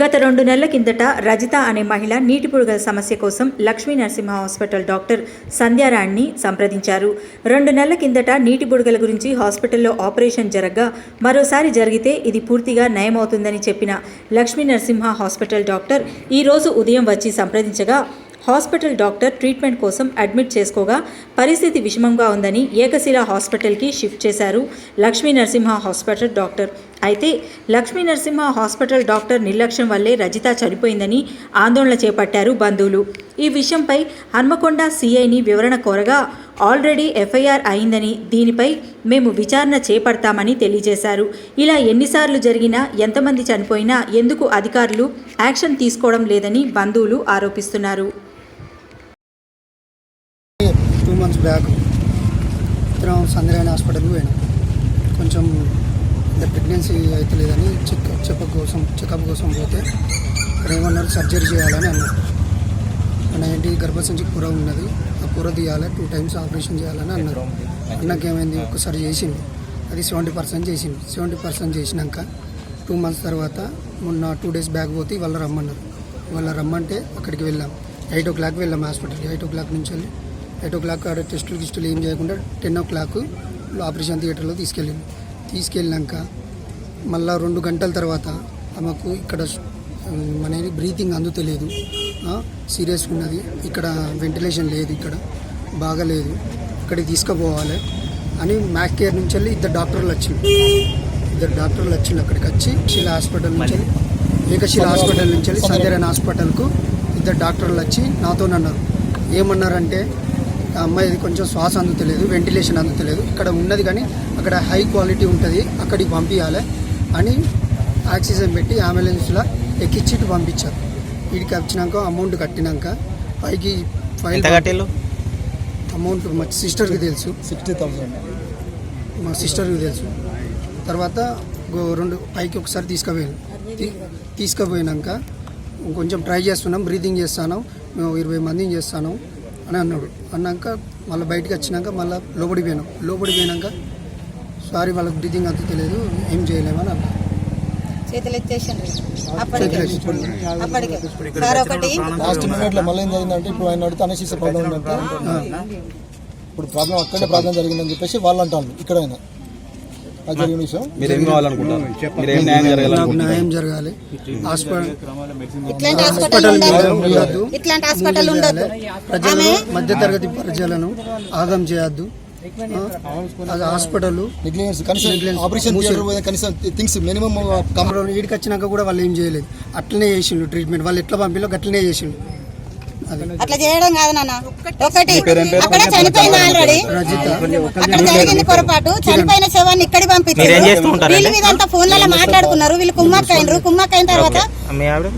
గత 2 నెలల కిందట రజిత అనే మహిళ నీటి పురుగుల సమస్య కోసం లక్ష్మీ నరసింహ హాస్పిటల్ డాక్టర్ సంధ్యారాణ్ని సంప్రదించారు. 2 నెలల కిందట నీటి బుడగల గురించి హాస్పిటల్లో ఆపరేషన్ జరగగా మరోసారి జరిగితే ఇది పూర్తిగా నయమవుతుందని చెప్పిన లక్ష్మీ నరసింహ హాస్పిటల్ డాక్టర్ ఈరోజు ఉదయం వచ్చి సంప్రదించగా హాస్పిటల్ డాక్టర్ ట్రీట్మెంట్ కోసం అడ్మిట్ చేసుకోగా పరిస్థితి విషమంగా ఉందని ఏకశిల హాస్పిటల్కి షిఫ్ట్ చేశారు లక్ష్మీ నరసింహ హాస్పిటల్ డాక్టర్. అయితే లక్ష్మీ నరసింహ హాస్పిటల్ డాక్టర్ నిర్లక్ష్యం వల్లే రజిత చనిపోయిందని ఆందోళన చేపట్టారు బంధువులు. ఈ విషయంపై హన్మకొండ సిఐని వివరణ కోరగా ఆల్రెడీ ఎఫ్ఐఆర్ అయిందని దీనిపై మేము విచారణ చేపడతామని తెలియజేశారు. ఇలా ఎన్నిసార్లు జరిగినా ఎంతమంది చనిపోయినా ఎందుకు అధికారులు యాక్షన్ తీసుకోవడం లేదని బంధువులు ఆరోపిస్తున్నారు. 2 months బ్యాక్ సంధ్యారాణి హాస్పిటల్కి పోయినాం. కొంచెం ప్రెగ్నెన్సీ అయితే లేదని చెకప్ కోసం పోతే ఏమన్నారు, సర్జరీ చేయాలని అన్నారు. మన ఏంటి గర్భసంచి కూర ఉన్నది, ఆ కూర తీయాలి, 2 times ఆపరేషన్ చేయాలని అన్నారు. అన్నకేమైంది, ఒక్కసారి చేసింది, అది 70% చేసింది. 70% చేసినాక 2 months తర్వాత మొన్న 2 days బ్యాక్ పోతే వాళ్ళు రమ్మన్నారు. వాళ్ళు రమ్మంటే అక్కడికి వెళ్ళాం. 8 o'clock వెళ్ళాం హాస్పిటల్కి. 8 o'clock నుంచి వెళ్ళి 8 o'clock ఆడ టెస్టులు ఏం చేయకుండా 10 o'clock ఆపరేషన్ థియేటర్లో తీసుకెళ్ళినాక మళ్ళీ 2 గంటల తర్వాత ఆమెకు ఇక్కడ మన బ్రీతింగ్ అందుతలేదు, సీరియస్ ఉన్నది, ఇక్కడ వెంటిలేషన్ లేదు, ఇక్కడ బాగలేదు, ఇక్కడికి తీసుకుపోవాలి అని మ్యాక్ కేర్ నుంచి వెళ్ళి 2 డాక్టర్లు వచ్చింది. 2 డాక్టర్లు అక్కడికి వచ్చి శిల హాస్పిటల్ నుంచి ఏకశిల హాస్పిటల్ నుంచి వెళ్ళి సంధ్యారాణి హాస్పిటల్కు 2 డాక్టర్లు వచ్చి నాతో అన్నారు. ఏమన్నారంటే, అమ్మాయిది కొంచెం శ్వాస అందుతలేదు, వెంటిలేషన్ అందుతలేదు, ఇక్కడ ఉన్నది కానీ అక్కడ హై క్వాలిటీ ఉంటుంది, అక్కడికి పంపించాలి అని ఆక్సిజన్ పెట్టి అంబులెన్స్లో ఎక్కించి పంపించారు. వీడికి వచ్చినాక అమౌంట్ కట్టినాక పైకి ఫైల్ అమౌంట్ మా సిస్టర్కి తెలుసు, 60,000 మా సిస్టర్కి తెలుసు. తర్వాత 2 పైకి ఒకసారి తీసుకుపోయినాక కొంచెం ట్రై చేస్తున్నాం, బ్రీతింగ్ చేస్తాను, మేము 20 మందిని చేస్తాను అని అన్నాక మళ్ళీ బయటకు వచ్చినాక మళ్ళీ లోపలికి పోయినాక సారీ వాళ్ళకి బ్రీతింగ్ అంత తెలియదు, ఏం చేయలేమని అన్నారు. లాస్ట్ మినిట్లో మళ్ళీ ఏం జరిగిందంటే, ఇప్పుడు ఆయన అడిగితే అనశీస ప్రాబ్లం ఉందంటే, ఇప్పుడు అక్కడే ప్రాబ్లం జరిగిందని చెప్పేసి వాళ్ళు అంటారు. ఇక్కడ అయినా అది జరిగిన విషయం న్యాయం జరగాలి. ప్రజలను మధ్యతరగతి ప్రజలను ఆగం చేయొద్దు. అది హాస్పిటల్ వీడికి వచ్చినాక కూడా వాళ్ళు ఏం చేయలేదు, అట్లనే చేసిండు ట్రీట్మెంట్. వాళ్ళు ఎట్లా పంపిలో అట్లనే చేసిండు. అట్లా చేయడం కాదు నాన్న, ఒకటి అక్కడ చనిపోయింది ఆల్రెడీ, అక్కడ జరిగింది పొరపాటు. చనిపోయిన శవాన్ని ఇక్కడికి పంపించారు. వీళ్ళు ఇదంతా ఫోన్లలో మాట్లాడుకున్నారు. వీళ్ళు కుమ్మక్కైన తర్వాత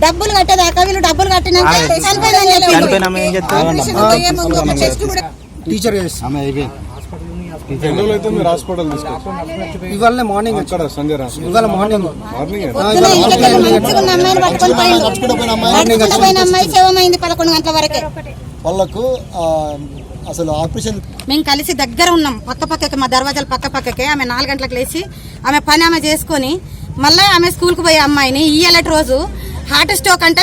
డబ్బులు కట్టేదాకా వీళ్ళు డబ్బులు కట్టినాక చనిపోయిందని టీచర్ ఇవాళ మార్నింగ్ అమ్మాయి శవమైంది 11 గంటల వరకే. వాళ్ళకు అసలు ఆపరేషన్ మేము కలిసి దగ్గర ఉన్నాం, పక్కకే మా దర్వాజాలు పక్కకే. ఆమె 4 గంటలకు లేచి ఆమె పని ఆమె చేసుకొని మళ్ళీ ఆమె స్కూల్కి పోయే అమ్మాయిని ఇయ్యాలటి రోజు హార్ట్ స్ట్రోక్ అంటే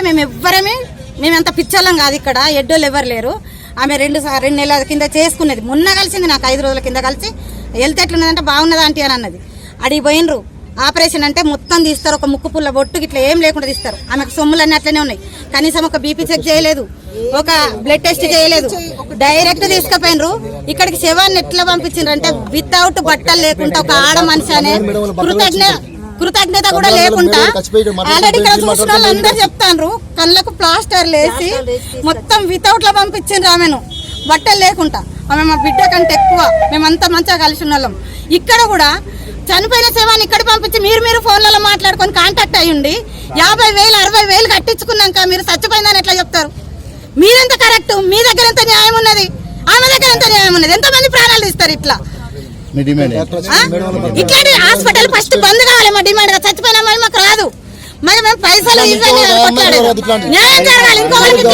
మేమెంత పిచ్చోళ్ళం కాదు, ఇక్కడ ఎడ్డోళ్ళు ఎవరు లేరు. ఆమె 2 నెలల కింద చేసుకున్నది, మొన్న కలిసింది నాకు 5 రోజుల కింద కలిసి. హెల్త్ ఎట్లున్నదంటే బాగున్నదా ఆంటీ అని అన్నది. అడిగి పోయినరు. ఆపరేషన్ అంటే మొత్తం తీస్తారు, ఒక ముక్కు పుల్ల బొట్టు ఇట్లా ఏం లేకుండా తీస్తారు. ఆమెకు సొమ్ములన్నీ అట్లనే ఉన్నాయి. కనీసం ఒక బీపీ చెక్ చేయలేదు, ఒక బ్లడ్ టెస్ట్ చేయలేదు, డైరెక్ట్ తీసుకుపోయినరు. ఇక్కడికి శవాన్ని ఎట్లా పంపించారు అంటే వితౌట్ బట్టలు లేకుండా, ఒక ఆడ మనిషి అనే కృతజ్ఞత కూడా లేకుండా. ఆల్రెడీ ఇక్కడ చూసిన వాళ్ళందరూ చెప్తాండ్రు, కళ్ళకు ప్లాస్టర్లు వేసి మొత్తం వితౌట్ లో పంపించిండ్రు ఆమెను, బట్టలు లేకుండా. ఆమె మా బిడ్డ కంటే ఎక్కువ, మేమంతా మంచిగా కలిసి ఉన్నాం. ఇక్కడ కూడా చనిపోయిన శవాన్ని ఇక్కడ పంపించి మీరు ఫోన్లలో మాట్లాడుకొని కాంటాక్ట్ అయ్యండి. 50,000 60,000 కట్టించుకున్నాక మీరు చచ్చిపోయిందని ఎట్లా చెప్తారు? మీరెంత కరెక్ట్? మీ దగ్గర ఎంత న్యాయం ఉన్నది? ఆమె దగ్గర ఎంత న్యాయం ఉన్నది? ఎంతమంది ప్రాణాలు తీస్తారు ఇట్లా? ఇట్లాంటి హాస్పిటల్ ఫస్ట్ బంద్ కావాలి. మా డిమాండ్ చచ్చిపోయిన అమ్మాయి మాకు రాదు, మరి మేము పైసలు న్యాయం జరగాలి. ఇంకొకరికి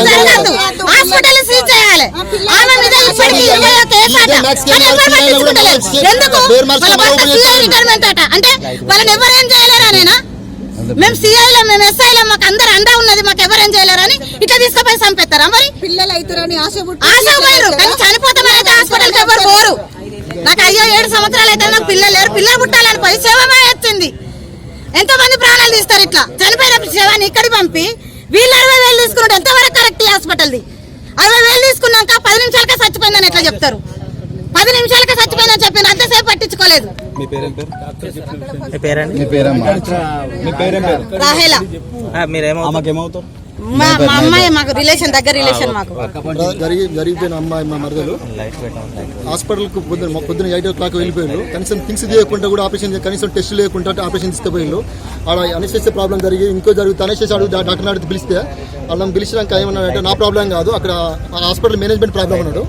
జరగదు, హాస్పిటల్ సీజ్ చేయాలి. ఆమె మీద ఇప్పటికీ 20 కేసు ఎందుకు? రిటైర్మెంట్ అట అంటే వాళ్ళని ఎవరు ఏం చేయలేరా? నేనా మేము సిఐలో మేము ఎస్ఐలో చనిపోతారని ఆశ పుట్టి ఆశ పోయారు కానీ చనిపోతామని హాస్పిటల్కి ఎవరు పోరు. నాకు అయ్యో 7 సంవత్సరాలు అయితే నాకు పిల్లలు లేరు, పిల్లలు పుట్టాలని పోయి శవమే వచ్చింది. ఎంతో మంది ప్రాణాలు తీస్తారు ఇట్లా చనిపోయిన శవాన్ని ఇక్కడికి పంపి వీళ్ళు 60,000 తీసుకున్నాడు. ఎంతవరకు కరెక్ట్ ఈ హాస్పిటల్ది? 60,000 తీసుకున్నాక 10 నిమిషాలకే చచ్చిపోయిందని ఎట్లా చెప్తారు? 10 నిమిషాలకే చచ్చిపోయిందని చెప్పిన అంతసేపు పట్టించుకోలేదు. రాహేలా మా అమ్మాయి, మాకు రిలేషన్, దగ్గర రిలేషన్. మాకు జరిగిపోయిన అమ్మాయి మా మరదలు హాస్పిటల్కు పొద్దున 8 o'clock వెళ్ళిపోయారు. కనీసం థింగ్స్ చేయకుండా కూడా ఆపరేషన్, కనీసం టెస్ట్ లేకుండా ఆపరేషన్ తీసుకుపోయారు. ఆడ అనెస్థెసియా ప్రాబ్లం జరిగి ఇంకో జరుగుతుంది. అనెస్థెసియా అడుగు డాక్టర్ అడిగి పిలిస్తే వాళ్ళని పిలిచినాక ఏమన్నాడంటే నా ప్రాబ్లం కాదు, అక్కడ హాస్పిటల్ మేనేజ్మెంట్ ప్రాబ్లం ఉన్నాడు.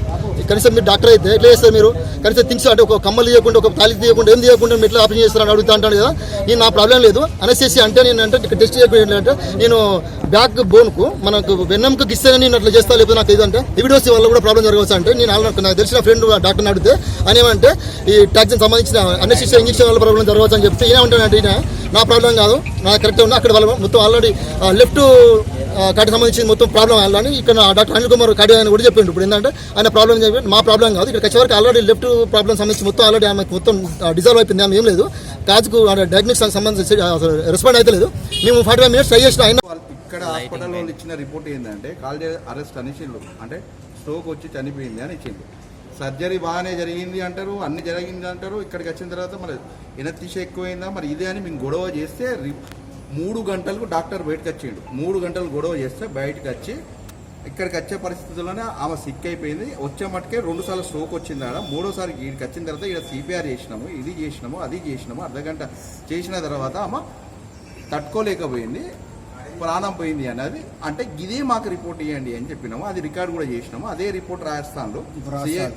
కనీసం మీరు డాక్టర్ అయితే ఎట్లా చేస్తారు మీరు? కనీసం థింగ్స్ అంటే ఒక కమ్మలు తీయకుండా, ఒక తాళి తీయకుండా, ఏం తీయకుండా మీరు ఎట్లా ఆపరేషన్ చేస్తారని అడుగుతా అంటాడు కదా. నేను నా ప్రాబ్లం లేదు, అనెస్థెసియా అంటే నేను అంటే ఇక్కడ టెస్ట్ చేయకుండా అంటే నేను బ్యాక్ బోన్కు మనకు వెన్నెంకు గిస్తేనే నేను అట్లా చేస్తా, లేకపోతే నాకు ఏదంటే ఎవిడోసి వల్ల కూడా ప్రాబ్లం జరగవచ్చు అంటే నేను నాకు తెలిసిన ఫ్రెండ్ డాక్టర్ని అడిగితే ఆయన ఏమంటే ఈ టాక్సిన్ సంబంధించిన అనెస్థెసియా ఇంజక్షన్ వల్ల ప్రాబ్లం జరగవచ్చు అని చెప్తే ఏమంటానంటే ఈయన నా ప్రాబ్లం కాదు, నాకు కరెక్ట్ ఉంది, అక్కడ వాళ్ళ మొత్తం ఆల్రెడీ లెఫ్ట్ కార్డుకి సంబంధించిన మొత్తం ప్రాబ్లం అని ఇక్కడ డాక్టర్ అనిల్ కుమార్ కార్డు అని కూడా చెప్పిండు. ఇప్పుడు ఏంటంటే ఆయన ప్రాబ్లం చెప్పి మా ప్రాబ్లం కాదు, ఇక్కడ వచ్చే వరకు ఆల్రెడీ లెఫ్ట్ ప్రాబ్లం సంబంధించి మొత్తం ఆల్రెడీ ఆమె మొత్తం డిజాల్వ్ అయిపోయింది, ఆమె ఏం లేదు కాజుకు డయాగ్నోస్టిక్ సంబంధించి రెస్పాండ్ అయితే లేదు. మేము 45 minutes ట్రై చేసిన ఆయన ఇక్కడ హాస్పిటల్ వాళ్ళు ఇచ్చిన రిపోర్ట్ ఏంటంటే కార్డియాక్ అరెస్ట్ అనేసిండు, అంటే స్ట్రోక్ వచ్చి చనిపోయింది అని ఇచ్చింది. సర్జరీ బాగానే జరిగింది అంటారు, అన్ని జరిగింది అంటారు. ఇక్కడికి వచ్చిన తర్వాత మరి ఎనర్తీష ఎక్కువైందా మరి ఇదే అని మేము గొడవ చేస్తే 3 గంటలకు డాక్టర్ బయటకు వచ్చిండు. 3 గంటలు గొడవ చేస్తే బయటకు వచ్చి ఇక్కడికి వచ్చే పరిస్థితుల్లోనే ఆమె సిక్ అయిపోయింది. వచ్చే మట్టుకే 2 సార్లు స్ట్రోక్ వచ్చింది ఆడ. 3వసారి ఇక్కడికి వచ్చిన తర్వాత ఇక్కడ సిపిఆర్ చేసినాము, ఇది చేసినాము, అది చేసినాము. అర్ధగంట చేసిన తర్వాత ఆమె తట్టుకోలేకపోయింది, ప్రాణం పోయింది అనేది. అంటే ఇదే మాకు రిపోర్ట్ ఇవ్వండి అని చెప్పినాము, అది రికార్డు కూడా చేసినాము. అదే రిపోర్ట్ రాజస్థాన్లో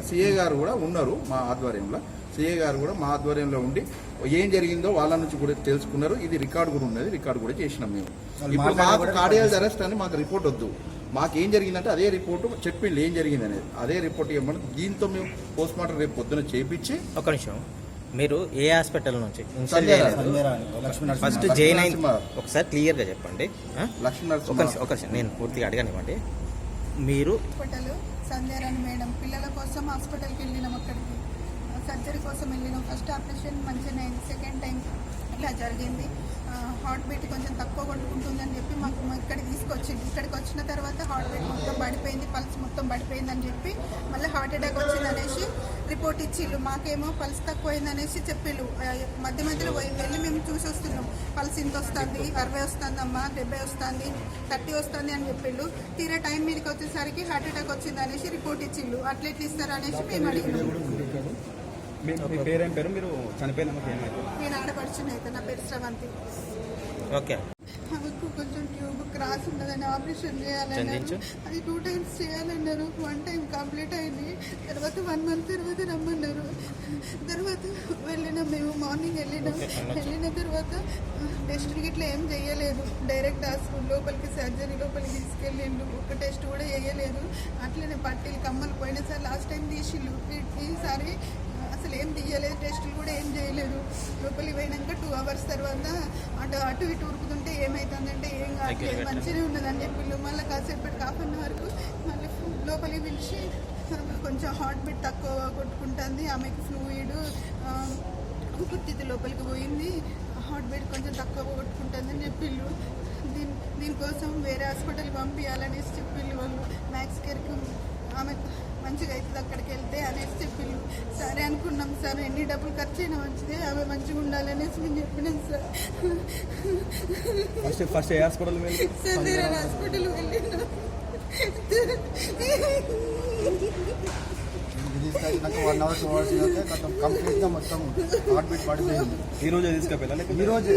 సిఏ గారు కూడా ఉన్నారు మా ఆధ్వర్యంలో. సిఏ గారు కూడా మా ఆధ్వర్యంలో ఉండి ఏం జరిగిందో వాళ్ళ నుంచి కూడా తెలుసుకున్నారు. ఇది రికార్డు కూడా ఉన్నది, రికార్డు కూడా చేసినాం మేము. ఇప్పుడు మాకు కార్డియాక్ అరెస్ట్ అని మాకు రిపోర్ట్ వద్దు, మాకేం జరిగిందంటే అదే రిపోర్టు చెప్పిండు ఏం జరిగింది అనేది. అదే రిపోర్ట్ ఇవ్వమని దీంతో మేము పోస్ట్ మార్టం రేపు పొద్దున చేపించి. ఒక నిమిషం, మీరు ఏ హాస్పిటల్ నుంచి ఫస్ట్ జాయిన్ అయింది ఒకసారి క్లియర్గా చెప్పండి. ఒక నిమిషం నేను పూర్తిగా అడగనివ్వండి. మీరు హాస్పిటల్ సంధ్యారాణి మేడం పిల్లల కోసం హాస్పిటల్కి వెళ్ళినాం, అక్కడికి సర్జరీ కోసం వెళ్ళినాం. ఫస్ట్ ఆపరేషన్ మంచిగానే అయింది, సెకండ్ టైం ఇట్లా జరిగింది. హార్ట్ బీట్ కొంచెం తక్కువ కొట్టుకుంటుందని చెప్పి మాకు ఇక్కడికి తీసుకొచ్చింది. ఇక్కడికి వచ్చిన తర్వాత హార్ట్ బీట్ మొత్తం పడిపోయింది, పల్స్ మొత్తం పడిపోయింది అని చెప్పి మళ్ళీ హార్ట్ అటాక్ వచ్చింది అనేసి రిపోర్ట్ ఇచ్చిళ్ళు. మాకేమో పల్స్ తక్కువైంది అనేసి చెప్పిళ్ళు. మధ్య మధ్యలో వెళ్ళి మేము చూసి వస్తున్నాం, పల్స్ ఇంత వస్తుంది, 60 వస్తుంది అమ్మా, 70 వస్తుంది, 30 వస్తుంది అని చెప్పిళ్ళు. తీరా టైం మీదకి వచ్చేసరికి హార్ట్ అటాక్ వచ్చింది అనేసి రిపోర్ట్ ఇచ్చిళ్ళు. అట్లెట్లు ఇస్తారు అనేసి మేము అడిగినాం. నేను ఆడపడుచుని అయితే నా పేరు శ్రవంతి. ఓకే, ఆమెకు కొంచెం ట్యూబ్ క్రాస్ ఉన్నదని ఆపరేషన్ చేయాలన్నారు. అది 2 times చేయాలన్నారు. 1 time కంప్లీట్ అయింది. తర్వాత 1 month తర్వాత రమ్మన్నారు. తర్వాత వెళ్ళినాం, మేము మార్నింగ్ వెళ్ళిన తర్వాత టెస్ట్ ఇట్లా ఏం చేయలేదు. డైరెక్ట్ హాస్పిటల్ లోపలికి సర్జరీ లోపలికి తీసుకెళ్ళిండు. ఒక టెస్ట్ కూడా చేయలేదు. అట్లనే పట్టీలు కమ్మలు పోయినసారి లాస్ట్ టైం తీసిళ్ళు, ఈసారి అసలు ఏం తీయలేదు, టెస్టులు కూడా ఏం చేయలేదు. లోపలికి పోయినాక 2 hours తర్వాత అటు ఇటు ఉరుకుతుంటే ఏమవుతుందంటే ఏం కాదు, మంచిగా ఉన్నదని చెప్పి మళ్ళీ కాసేపటికి 1/2 hour వరకు మళ్ళీ లోపలికి పిలిచి కొంచెం హార్ట్ బీట్ తక్కువ కొట్టుకుంటుంది, ఆమెకి ఫ్లూయిడ్ ఊపిరితిత్తు లోపలికి పోయింది, హార్ట్ బీట్ కొంచెం తక్కువ కొట్టుకుంటుందని చెప్పిళ్ళు. దీనికోసం వేరే హాస్పిటల్ పంపించాలనేసి చెప్పిళ్ళు వాళ్ళు. మ్యాక్స్ కేర్కి ఆమె మంచిగా అవుతుంది అక్కడికి వెళ్తే అనేసి చెప్పిళ్ళు. సరే అనుకున్నాం సార్, ఎన్ని డబ్బులు ఖర్చు అయినా మంచిదే, ఆమె మంచిగా ఉండాలనేసి మేము చెప్పినాం సార్. ఫస్ట్ ఏ హాస్పిటల్ సంధ్యారాణి హాస్పిటల్ వెళ్ళినా. నాకు 1 hour 2 hours అయితే కొంచెం కంప్లీట్గా మొత్తం హార్ట్ బీట్ పడిపోయింది. ఈ రోజు తీసుకెళ్ళాలి,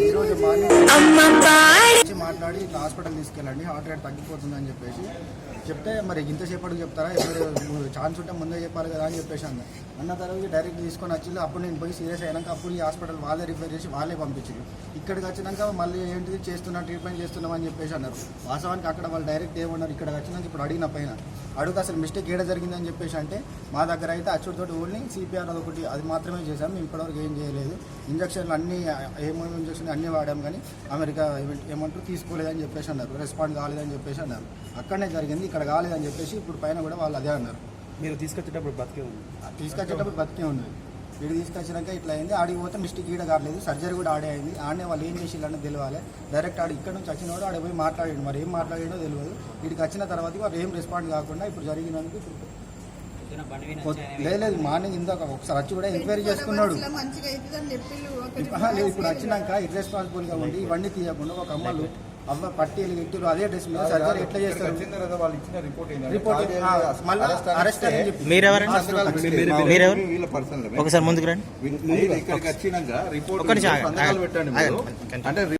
ఈ రోజు మార్నింగ్ మాట్లాడి ఇట్లా హాస్పిటల్ తీసుకెళ్ళండి, హార్ట్ రేట్ తగ్గిపోతుందని చెప్పేసి చెప్తే మరి ఇంతసేపటికి చెప్తారా, ఇప్పుడు ఛాన్స్ ఉంటే ముందే చెప్పాలి కదా అని చెప్పేసి అన్న తర్వాత డైరెక్ట్ తీసుకొని వచ్చింది. అప్పుడు నేను పోయి సీరియస్ అయినాక అప్పుడు ఈ హాస్పిటల్ వాళ్ళే రిఫర్ చేసి వాళ్ళే పంపించారు. ఇక్కడికి వచ్చినాక మళ్ళీ ఏంటిది ట్రీట్మెంట్ చేస్తున్నామని చెప్పేసి అన్నారు. వాస్తవానికి అక్కడ వాళ్ళు డైరెక్ట్ ఏమన్నారు, ఇక్కడికి వచ్చినాక ఇప్పుడు అడిగిన పైన అడుగు అసలు మిస్టేక్ ఏడ జరిగిందని చెప్పేసి అంటే మా దగ్గర అయితే అచ్చుడితోటి ఓన్లీ సిపిఆర్ అదొకటి అది మాత్రమే చేశాము, మేము ఇప్పటివరకు ఏం చేయలేదు. ఇంజక్షన్ హాస్పిటల్ అన్ని ఏమేమి ఇంజక్షన్ అన్నీ వాడాం కానీ అమెరికా ఏమంటారు తీసుకోలేదని చెప్పేసి అన్నారు, రెస్పాండ్ కాలేదని చెప్పేసి అన్నారు. అక్కడనే జరిగింది, ఇక్కడ కాలేదని చెప్పేసి ఇప్పుడు పైన కూడా వాళ్ళు అదే అన్నారు. మీరు తీసుకొచ్చేటప్పుడు బతికే ఉంది. తీసుకొచ్చేటప్పుడు బతికే ఉన్నది. వీడు తీసుకొచ్చినాక ఇట్లా అయింది. ఆడికి పోతే మిస్టేక్ ఈడ కాలేదు, సర్జరీ కూడా ఆడే అయింది. ఆడనే వాళ్ళు ఏం చేసిల్లన్నది తెలియాలి. డైరెక్ట్ ఆడ ఇక్కడ నుంచి వచ్చినవాడు ఆడ పోయి మాట్లాడాడు, మరి ఏం మాట్లాడాడో తెలియదు. వీడికి వచ్చిన తర్వాత వాళ్ళు ఏం రెస్పాండ్ కాకుండా ఇప్పుడు జరిగినందుకు లేదు మార్నింగ్ ఇందాక ఒకసారి వచ్చి కూడా ఎంక్వైరీ చేసుకున్నాడు. మంచిగా అవుతుందని చెప్పిళ్ళు. లేదు ఇప్పుడు వచ్చినాక ఇర్రెస్పాన్సిబుల్గా ఉండి ఇవన్నీ తీయకుండా ఒక అమ్మలు అమ్మ పట్టీలు గిట్టిలు అదే డ్రెస్ మీద సర్జరీ ఎట్లా చేస్తారు? వచ్చిన తర్వాత వాళ్ళు ఇచ్చిన రిపోర్ట్ రిపోర్ట్ మళ్ళీ అరెస్ట్ అని చెప్పి మీరెవరు వీళ్ళ పర్సనల్ ఒకసారి ముందుకు రండి. ఇక్కడికి వచ్చినాక రిపోర్ట్ ఒక్క నిమిషం ఆగండి. సంతకాలు పెట్టండి మీరు. ఆగండి. అంటే